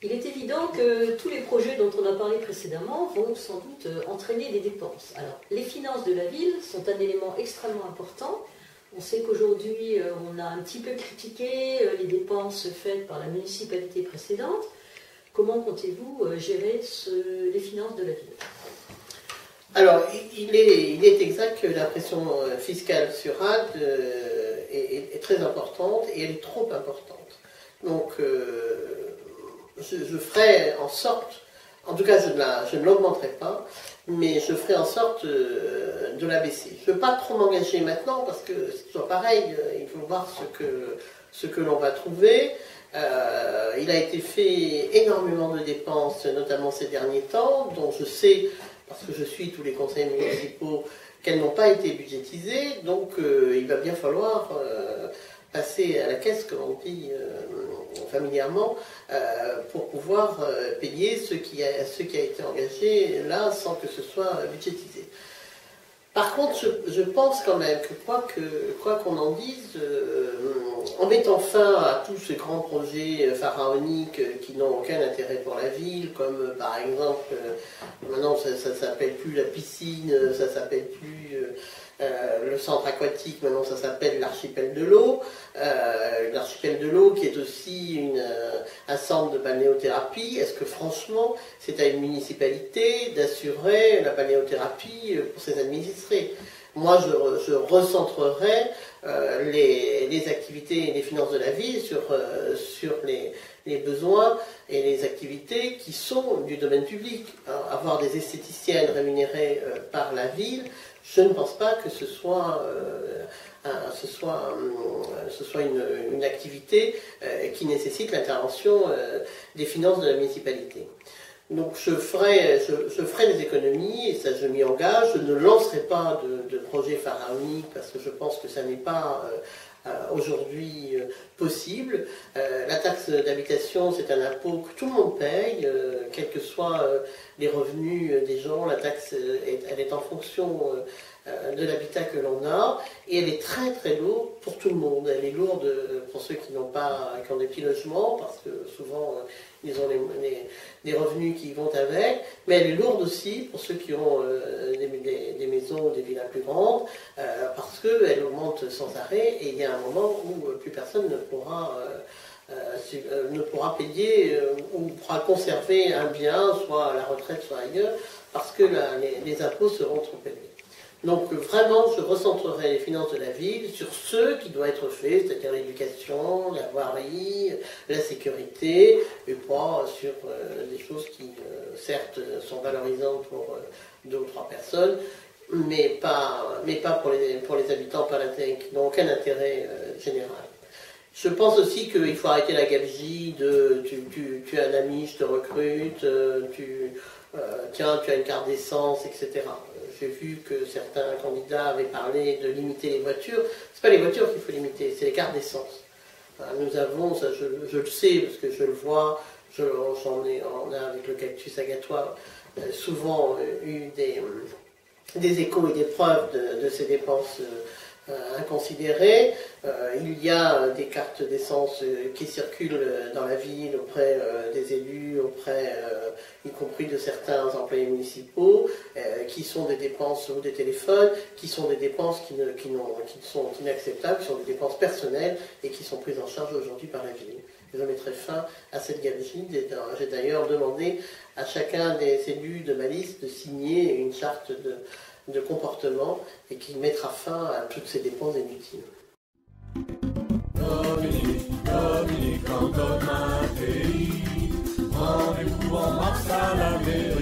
Il est évident que tous les projets dont on a parlé précédemment vont sans doute entraîner des dépenses. Alors, les finances de la ville sont un élément extrêmement important. On sait qu'aujourd'hui, on a un petit peu critiqué les dépenses faites par la municipalité précédente. Comment comptez-vous gérer les finances de la ville? Alors, il est exact que la pression fiscale sur Agde est très importante et elle est trop importante. Donc, je ferai en sorte, en tout cas je ne l'augmenterai pas, mais je ferai en sorte de la baisser. Je ne veux pas trop m'engager maintenant parce que c'est toujours pareil, il faut voir ce que l'on va trouver. Il a été fait énormément de dépenses, notamment ces derniers temps, dont je sais, parce que je suis tous les conseils municipaux, qu'elles n'ont pas été budgétisées, donc il va bien falloir passer à la caisse, comme on dit familièrement, pour pouvoir payer ce qui a été engagé là sans que ce soit budgétisé. Par contre, je pense quand même que quoi qu'on en dise, en mettant fin à tous ces grands projets pharaoniques qui n'ont aucun intérêt pour la ville, comme par exemple, maintenant ça s'appelle plus la piscine, ça s'appelle plus le centre aquatique, maintenant ça s'appelle l'archipel de l'eau. L'archipel de l'eau qui est aussi un centre de balnéothérapie. Est-ce que franchement c'est à une municipalité d'assurer la balnéothérapie pour ses administrés? Moi je recentrerai les activités et les finances de la ville sur les besoins et les activités qui sont du domaine public. Alors, avoir des esthéticiennes rémunérées par la ville, je ne pense pas que ce soit une activité qui nécessite l'intervention des finances de la municipalité. Donc je ferai des économies, et ça je m'y engage. Je ne lancerai pas de projet pharaonique parce que je pense que ça n'est pas aujourd'hui possible. La taxe d'habitation, c'est un impôt que tout le monde paye, quels que soient les revenus des gens. La taxe, elle est en fonction de l'habitat que l'on a, et elle est très très lourde pour tout le monde. Elle est lourde pour ceux qui ont des petits logements, parce que souvent ils ont des revenus qui vont avec, mais elle est lourde aussi pour ceux qui ont des maisons ou des villas plus grandes, parce qu'elle augmente sans arrêt, et il y a un moment où plus personne ne pourra payer ou pourra conserver un bien, soit à la retraite, soit ailleurs, parce que les impôts seront trop élevés. Donc vraiment, je recentrerai les finances de la ville sur ce qui doit être fait, c'est-à-dire l'éducation, la voirie, la sécurité, et pas sur des choses qui, certes, sont valorisantes pour 2 ou 3 personnes, mais pas pour les habitants, qui n'ont aucun intérêt général. Je pense aussi qu'il faut arrêter la gabegie de tu as un ami, je te recrute, tiens, tu as une carte d'essence, etc. J'ai vu que certains candidats avaient parlé de limiter les voitures. Ce n'est pas les voitures qu'il faut limiter, c'est les cartes d'essence. Nous avons, ça je le sais parce que je le vois, on a avec le cactus agatoire souvent eu des échos et des preuves de ces dépenses inconsidérées. Il y a des cartes d'essence qui circulent dans la ville auprès des élus, y compris de certains employés municipaux, qui sont des dépenses, ou des téléphones, qui sont des dépenses qui sont inacceptables, qui sont des dépenses personnelles et qui sont prises en charge aujourd'hui par la ville. Je mettrai fin à cette gabegie. J'ai d'ailleurs demandé à chacun des élus de ma liste de signer une charte de comportement et qui mettra fin à toutes ces dépenses inutiles. Dominique, Dominique, en Dominique, rendez-vous en mars à la maison.